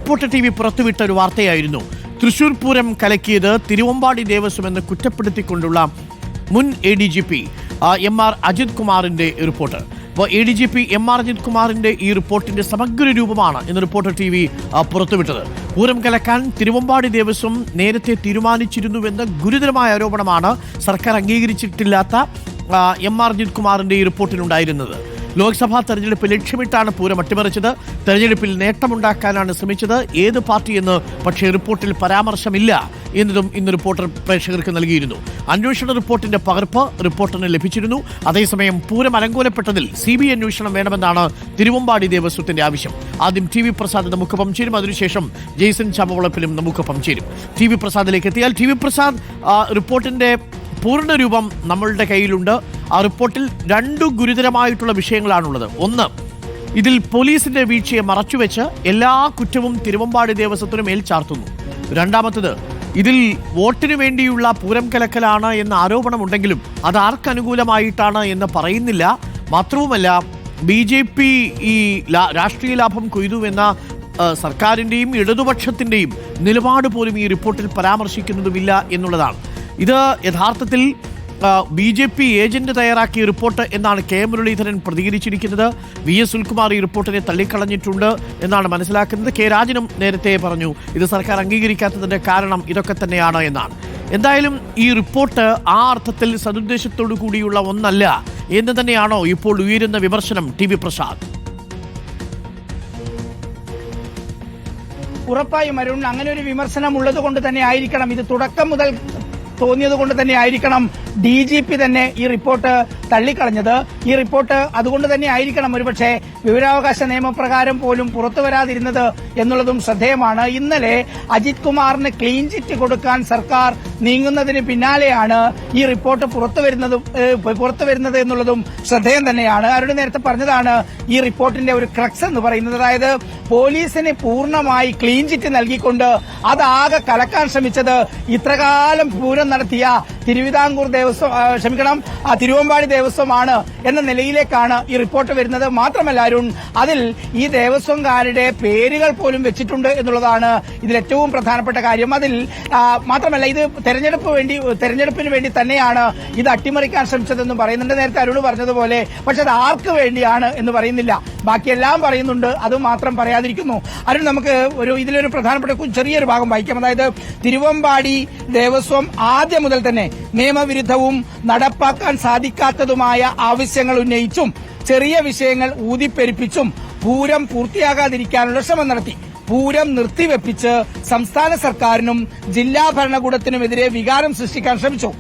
Reporter TV പുറത്തുവിട്ട ഒരു വാർത്തയായിരുന്നു. തൃശൂർ പൂരം കലക്കിയത് തിരുവമ്പാടി ദേവസ്വം എന്ന് കുറ്റപ്പെടുത്തിക്കൊണ്ടുള്ള മുൻ ADGP MR അജിത് കുമാറിന്റെ റിപ്പോർട്ട്. അപ്പോൾ ADGP MR അജിത് കുമാറിന്റെ ഈ റിപ്പോർട്ടിന്റെ സമഗ്ര രൂപമാണ് ഇന്ന് റിപ്പോർട്ടർ TV പുറത്തുവിട്ടത്. പൂരം കലക്കാൻ തിരുവമ്പാടി ദേവസ്വം നേരത്തെ തീരുമാനിച്ചിരുന്നുവെന്ന ഗുരുതരമായ ആരോപണമാണ് സർക്കാർ അംഗീകരിച്ചിട്ടില്ലാത്ത MR അജിത് കുമാറിന്റെ ഈ റിപ്പോർട്ടിലുണ്ടായിരുന്നത്. ലോക്സഭാ തെരഞ്ഞെടുപ്പ് ലക്ഷ്യമിട്ടാണ് പൂരം അട്ടിമറിച്ചത്. തെരഞ്ഞെടുപ്പിൽ നേട്ടമുണ്ടാക്കാനാണ് ശ്രമിച്ചത്. ഏത് പാർട്ടിയെന്ന് പക്ഷേ റിപ്പോർട്ടിൽ പരാമർശമില്ല എന്നതും ഇന്ന് റിപ്പോർട്ടർ പ്രേക്ഷകർക്ക് നൽകിയിരുന്നു. അന്വേഷണ റിപ്പോർട്ടിന്റെ പകർപ്പ് റിപ്പോർട്ടറിന് ലഭിച്ചിരുന്നു. അതേസമയം പൂരം അലങ്കോലപ്പെട്ടതിൽ CBI അന്വേഷണം വേണമെന്നാണ് തിരുവമ്പാടി ദേവസ്വത്തിന്റെ ആവശ്യം. ആദ്യം TV പ്രസാദ് നമുക്കൊപ്പം ചേരും, അതിനുശേഷം ജെയ്സൺ ചാമവളപ്പിലും നമുക്കൊപ്പം ചേരും. TV പ്രസാദിലേക്ക് എത്തിയാൽ, TV പ്രസാദ്, റിപ്പോർട്ടിന്റെ പൂർണ്ണരൂപം നമ്മളുടെ കയ്യിലുണ്ട്. ആ റിപ്പോർട്ടിൽ രണ്ടു ഗുരുതരമായിട്ടുള്ള വിഷയങ്ങളാണുള്ളത്. ഒന്ന്, ഇതിൽ പോലീസിന്റെ വീഴ്ചയെ മറച്ചുവെച്ച് എല്ലാ കുറ്റവും തിരുവമ്പാടി ദേവസ്വത്തിനു മേൽ ചാർത്തുന്നു. രണ്ടാമത്തത്, ഇതിൽ വോട്ടിനു വേണ്ടിയുള്ള പൂരം കലക്കലാണ് എന്ന ആരോപണമുണ്ടെങ്കിലും അത് ആർക്കനുകൂലമായിട്ടാണ് എന്ന് പറയുന്നില്ല. മാത്രവുമല്ല, BJP ഈ രാഷ്ട്രീയ ലാഭം കൊയ്തുവെന്ന സർക്കാരിൻ്റെയും ഇടതുപക്ഷത്തിൻ്റെയും നിലപാട് പോലും ഈ റിപ്പോർട്ടിൽ പരാമർശിക്കുന്നതുമില്ല എന്നുള്ളതാണ്. ഇത് യഥാർത്ഥത്തിൽ BJP ഏജന്റ് തയ്യാറാക്കിയ റിപ്പോർട്ട് എന്നാണ് K മുരളീധരൻ പ്രതികരിച്ചിരിക്കുന്നത്. VS സുനിൽകുമാർ ഈ റിപ്പോർട്ടിനെ തള്ളിക്കളഞ്ഞിട്ടുണ്ട് എന്നാണ് മനസ്സിലാക്കുന്നത്. K രാജനും നേരത്തെ പറഞ്ഞു ഇത് സർക്കാർ അംഗീകരിക്കാത്തതിന്റെ കാരണം ഇതൊക്കെ തന്നെയാണ് എന്നാണ്. എന്തായാലും ഈ റിപ്പോർട്ട് ആ അർത്ഥത്തിൽ സതുദ്ദേശത്തോടു കൂടിയുള്ള ഒന്നല്ല എന്ന് തന്നെയാണോ ഇപ്പോൾ ഉയരുന്ന വിമർശനം? TV പ്രസാദ്. ഉറപ്പായും അരുൺ, അങ്ങനെ ഒരു വിമർശനം ഉള്ളത് കൊണ്ട് തന്നെ ആയിരിക്കണം, ഇത് തുടക്കം മുതൽ തോന്നിയത് കൊണ്ട് തന്നെ ആയിരിക്കണം DGP തന്നെ ഈ റിപ്പോർട്ട് തള്ളിക്കളഞ്ഞത്. ഈ റിപ്പോർട്ട് അതുകൊണ്ട് തന്നെ ആയിരിക്കണം ഒരുപക്ഷെ വിവരാവകാശ നിയമപ്രകാരം പോലും പുറത്തു വരാതിരുന്നത് എന്നുള്ളതും ശ്രദ്ധേയമാണ്. ഇന്നലെ അജിത് കുമാറിന് ക്ലീൻ ചിറ്റ് കൊടുക്കാൻ സർക്കാർ നീങ്ങുന്നതിന് പിന്നാലെയാണ് ഈ റിപ്പോർട്ട് പുറത്തു വരുന്നത് എന്നുള്ളതും ശ്രദ്ധേയം തന്നെയാണ്. അവരുടെ നേരത്തെ പറഞ്ഞതാണ് ഈ റിപ്പോർട്ടിന്റെ ഒരു ക്രക്സ് എന്ന് പറയുന്നത്. അതായത് പോലീസിന് പൂർണ്ണമായി ക്ലീൻ ചിറ്റ് നൽകിക്കൊണ്ട് അതാകെ കലക്കാൻ ശ്രമിച്ചത് ഇത്രകാലം പൂരം നടത്തിയ തിരുവമ്പാടി ദേവസ്വമാണ് എന്ന നിലയിലേക്കാണ് ഈ റിപ്പോർട്ട് വരുന്നത്. മാത്രമല്ല അരുൺ, അതിൽ ഈ ദേവസ്വംകാരുടെ പേരുകൾ പോലും വെച്ചിട്ടുണ്ട് എന്നുള്ളതാണ് ഇതിൽ ഏറ്റവും പ്രധാനപ്പെട്ട കാര്യം. അതിൽ മാത്രമല്ല, ഇത് തെരഞ്ഞെടുപ്പിന് വേണ്ടി തന്നെയാണ് ഇത് അട്ടിമറിക്കാൻ ശ്രമിച്ചതെന്നും പറയുന്നുണ്ട്. നേരത്തെ അരുൺ പറഞ്ഞതുപോലെ, പക്ഷെ അത് ആർക്ക് വേണ്ടിയാണ് എന്ന് പറയുന്നില്ല. ബാക്കിയെല്ലാം പറയുന്നുണ്ട്, അത് മാത്രം പറയാതിരിക്കുന്നു. അരുൺ, നമുക്ക് ഇതിലൊരു പ്രധാനപ്പെട്ട ചെറിയൊരു ഭാഗം വായിക്കാം. അതായത് തിരുവമ്പാടി ദേവസ്വം ആദ്യം മുതൽ തന്നെ നിയമവിരുദ്ധവും നടപ്പാക്കാൻ സാധിക്കാത്തതുമായ ആവശ്യങ്ങൾ ഉന്നയിച്ചും ചെറിയ വിഷയങ്ങൾ ഊതിപ്പെരുപ്പിച്ചും പൂരം പൂർത്തിയാകാതിരിക്കാനുള്ള ശ്രമം നടത്തി. പൂരം നിർത്തിവെപ്പിച്ച് സംസ്ഥാന സർക്കാരിനും ജില്ലാ ഭരണകൂടത്തിനുമെതിരെ വികാരം സൃഷ്ടിക്കാൻ ശ്രമിച്ചു.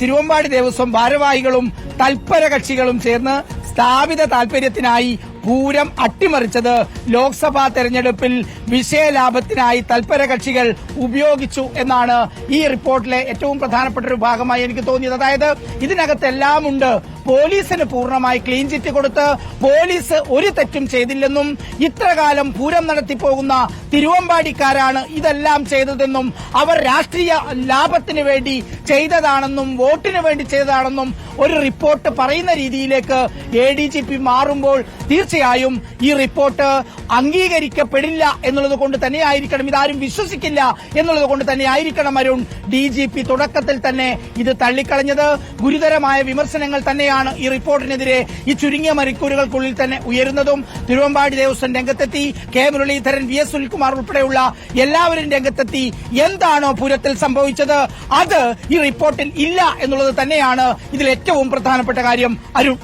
തിരുവമ്പാടി ദേവസ്വം ഭാരവാഹികളും തൽപര കക്ഷികളും ചേർന്ന് സ്ഥാപിത താൽപര്യത്തിനായി പൂരം അട്ടിമറിച്ചത് ലോക്സഭാ തെരഞ്ഞെടുപ്പിൽ വിഷയലാഭത്തിനായി തൽപര കക്ഷികൾ ഉപയോഗിച്ചു എന്നാണ് ഈ റിപ്പോർട്ടിലെ ഏറ്റവും പ്രധാനപ്പെട്ട ഒരു ഭാഗമായി എനിക്ക് തോന്നിയത്. അതായത് ഇതിനകത്തെല്ലാം ഉണ്ട്. പോലീസിന് പൂർണ്ണമായി ക്ലീൻ ചിറ്റ് കൊടുത്ത് പോലീസ് ഒരു തെറ്റും ചെയ്തില്ലെന്നും ഇത്രകാലം പൂരം നടത്തിപ്പോകുന്ന തിരുവമ്പാടിക്കാരാണ് ഇതെല്ലാം ചെയ്തതെന്നും അവർ രാഷ്ട്രീയ ലാഭത്തിന് വേണ്ടി ചെയ്തതാണെന്നും വോട്ടിന് വേണ്ടി ചെയ്തതാണെന്നും ഒരു റിപ്പോർട്ട് പറയുന്ന രീതിയിലേക്ക് ADGP മാറുമ്പോൾ തീർച്ചയായും ഈ റിപ്പോർട്ട് അംഗീകരിക്കപ്പെടില്ല എന്നുള്ളത് കൊണ്ട് തന്നെയായിരിക്കണം, ഇതാരും വിശ്വസിക്കില്ല എന്നുള്ളത് കൊണ്ട് തന്നെയായിരിക്കണം അരുൺ DGP തുടക്കത്തിൽ തന്നെ ഇത് തള്ളിക്കളഞ്ഞത്. ഗുരുതരമായ വിമർശനങ്ങൾ തന്നെയാണ് ഈ റിപ്പോർട്ടിനെതിരെ ഈ ചുരുങ്ങിയ മണിക്കൂറുകൾക്കുള്ളിൽ തന്നെ ഉയരുന്നതും. തിരുവമ്പാടി ദേവസ്വം രംഗത്തെത്തി, K മുരളീധരൻ, VS സുനിൽകുമാർ ഉൾപ്പെടെയുള്ള എല്ലാവരും രംഗത്തെത്തി. എന്താണോ പൂരത്തിൽ സംഭവിച്ചത് അത് ഈ റിപ്പോർട്ടിൽ ഇല്ല എന്നുള്ളത് തന്നെയാണ് ഇതിൽ ഏറ്റവും പ്രധാനപ്പെട്ട കാര്യം. അരുൺ,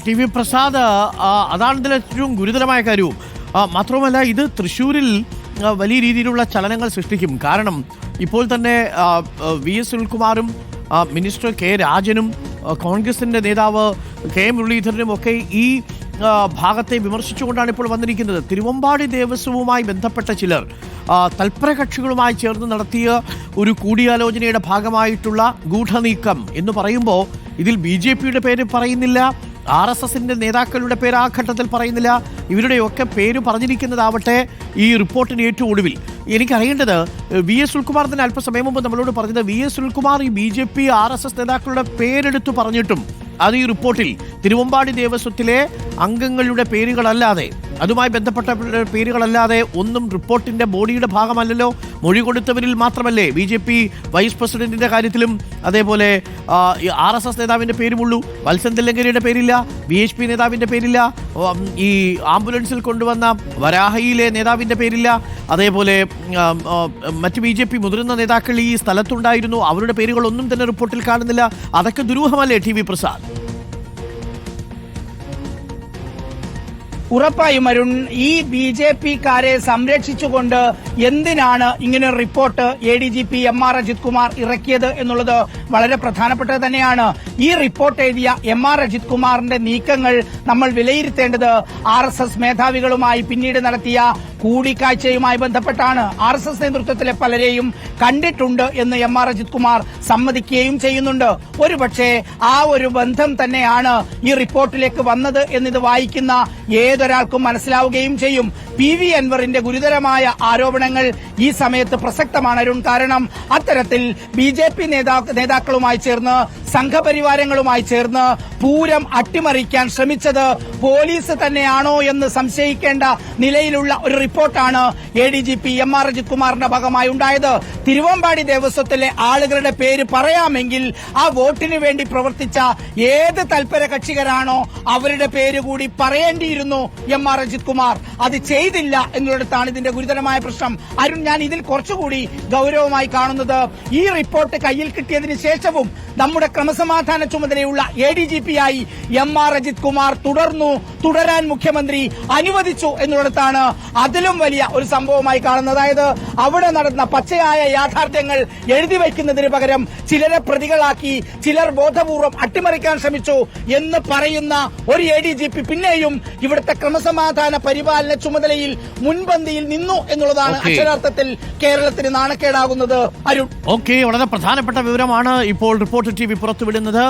TV പ്രസാദ്, അതാണ് ഇതിൽ ഏറ്റവും ഗുരുതരമായ കാര്യവും. മാത്രവുമല്ല, ഇത് തൃശ്ശൂരിൽ വലിയ രീതിയിലുള്ള ചലനങ്ങൾ സൃഷ്ടിക്കും. കാരണം ഇപ്പോൾ തന്നെ VS സുനിൽകുമാറും മിനിസ്റ്റർ K രാജനും കോൺഗ്രസിന്റെ നേതാവ് K മുരളീധരനും ഒക്കെ ഈ ഭാഗത്തെ വിമർശിച്ചുകൊണ്ടാണ് ഇപ്പോൾ വന്നിരിക്കുന്നത്. തിരുവമ്പാടി ദേവസ്വവുമായി ബന്ധപ്പെട്ട ചിലർ തൽപര കക്ഷികളുമായി ചേർന്ന് നടത്തിയ ഒരു കൂടിയാലോചനയുടെ ഭാഗമായിട്ടുള്ള ഗൂഢനീക്കം എന്ന് പറയുമ്പോൾ ഇതിൽ BJPയുടെ പേര് പറയുന്നില്ല, RSSന്റെ നേതാക്കളുടെ പേര് ആ ഘട്ടത്തിൽ പറയുന്നില്ല. ഇവരുടെയൊക്കെ പേര് പറഞ്ഞിരിക്കുന്നതാവട്ടെ ഈ റിപ്പോർട്ടിന് ഏറ്റവും ഒടുവിൽ. എനിക്കറിയേണ്ടത്, VS സുനിൽകുമാർ തന്നെ അല്പസമയം മുമ്പ് നമ്മളോട് പറഞ്ഞത് VS സുനിൽകുമാർ ഈ BJP RSS നേതാക്കളുടെ പേരെടുത്ത് പറഞ്ഞിട്ടും അത് ഈ റിപ്പോർട്ടിൽ തിരുവമ്പാടി ദേവസ്വത്തിലെ അംഗങ്ങളുടെ പേരുകളല്ലാതെ അതുമായി ബന്ധപ്പെട്ട പേരുകളല്ലാതെ ഒന്നും റിപ്പോർട്ടിന്റെ ബോഡിയുടെ ഭാഗമല്ലല്ലോ. മൊഴി കൊടുത്തവരിൽ മാത്രമല്ലേ BJP വൈസ് പ്രസിഡന്റിന്റെ കാര്യത്തിലും അതേപോലെ RSS നേതാവിന്റെ പേരുമുള്ളൂ. വത്സൻ തില്ലങ്കേരിയുടെ പേരില്ല, BHP നേതാവിന്റെ പേരില്ല, ഈ ആംബുലൻസിൽ കൊണ്ടുവന്ന വരാഹയിലെ നേതാവിന്റെ പേരില്ല, അതേപോലെ മറ്റ് BJP മുതിർന്ന നേതാക്കൾ ഈ സ്ഥലത്തുണ്ടായിരുന്നു, അവരുടെ പേരുകളൊന്നും തന്നെ റിപ്പോർട്ടിൽ കാണുന്നില്ല. അതൊക്കെ ദുരൂഹമല്ലേ TV പ്രസാദ്? ഉറപ്പായും അരുൺ, ഈ BJP-ക്കാരെ സംരക്ഷിച്ചുകൊണ്ട് എന്തിനാണ് ഇങ്ങനെ report ADGP MR Ajith Kumar ഇറക്കിയത് എന്നുള്ളത് വളരെ പ്രധാനപ്പെട്ടത് തന്നെയാണ്. ഈ റിപ്പോർട്ട് എഴുതിയ MR അജിത് കുമാറിന്റെ നീക്കങ്ങൾ നമ്മൾ വിലയിരുത്തേണ്ടത് RSS മേധാവികളുമായി പിന്നീട് നടത്തിയ കൂടിക്കാഴ്ചയുമായി ബന്ധപ്പെട്ടാണ്. RSS നേതൃത്വത്തിലെ പലരെയും കണ്ടിട്ടുണ്ട് എന്ന് MR അജിത് കുമാർ സമ്മതിക്കുകയും ചെയ്യുന്നുണ്ട്. ഒരുപക്ഷെ ആ ഒരു ബന്ധം തന്നെയാണ് ഈ റിപ്പോർട്ടിലേക്ക് വന്നത് എന്നിത് വായിക്കുന്ന ഏതൊരാൾക്കും മനസ്സിലാവുകയും ചെയ്യും. PV അൻവറിന്റെ ഗുരുതരമായ ആരോപണങ്ങൾ ഈ സമയത്ത് പ്രസക്തമാണ് അരുൺ. കാരണം അത്തരത്തിൽ BJP നേതാക്കളുമായി ചേർന്ന് സംഘപരിവാരങ്ങളുമായി ചേർന്ന് പൂരം അട്ടിമറിക്കാൻ ശ്രമിച്ചത് പോലീസ് തന്നെയാണോ എന്ന് സംശയിക്കേണ്ട നിലയിലുള്ള ഒരു റിപ്പോർട്ടാണ് ADGP MR അജിത് കുമാറിന്റെ ഭാഗമായി ഉണ്ടായത്. തിരുവമ്പാടി ദേവസ്വത്തിലെ ആളുകളുടെ പേര് പറയാമെങ്കിൽ ആ വോട്ടിന് വേണ്ടി പ്രവർത്തിച്ച ഏത് തൽപര കക്ഷികരാണോ അവരുടെ പേര് കൂടി പറയേണ്ടിയിരുന്നു MR അജിത് കുമാർ. അത് ചെയ്തില്ല എന്നുള്ളിടത്താണ് ഇതിന്റെ ഗുരുതരമായ പ്രശ്നം. അരുൺ, ഞാൻ ഇതിൽ കുറച്ചുകൂടി ഗൌരവമായി കാണുന്നത് ഈ റിപ്പോർട്ട് കയ്യിൽ കിട്ടിയതിന് ശേഷവും നമ്മുടെ ക്രമസമാധാന ചുമതലയുള്ള ADGP-ആയി MR അജിത് കുമാർ തുടരാൻ മുഖ്യമന്ത്രി അനുവദിച്ചു എന്നുള്ളിടത്താണ് അതിലും വലിയ ഒരു സംഭവമായി കാണുന്നത്. അതായത് അവിടെ നടന്ന പച്ചയായ യാഥാർത്ഥ്യങ്ങൾ എഴുതി വയ്ക്കുന്നതിന് പകരം ചിലരെ പ്രതികളാക്കി ചിലർ ബോധപൂർവം അട്ടിമറിക്കാൻ ശ്രമിച്ചു എന്ന് പറയുന്ന ഒരു ADGP പിന്നെയും ഇവിടുത്തെ ക്രമസമാധാന പരിപാലന ചുമതലയിൽ മുൻപന്തിയിൽ നിന്നു എന്നുള്ളതാണ് അക്ഷരാർത്ഥത്തിൽ കേരളത്തിന് നാണക്കേടാകുന്നത്. അരുൺ, വളരെ പ്രധാനപ്പെട്ട വിവരമാണ് ഇപ്പോൾ റിപ്പോർട്ടർ TV പുറത്തുവിടുന്നത്.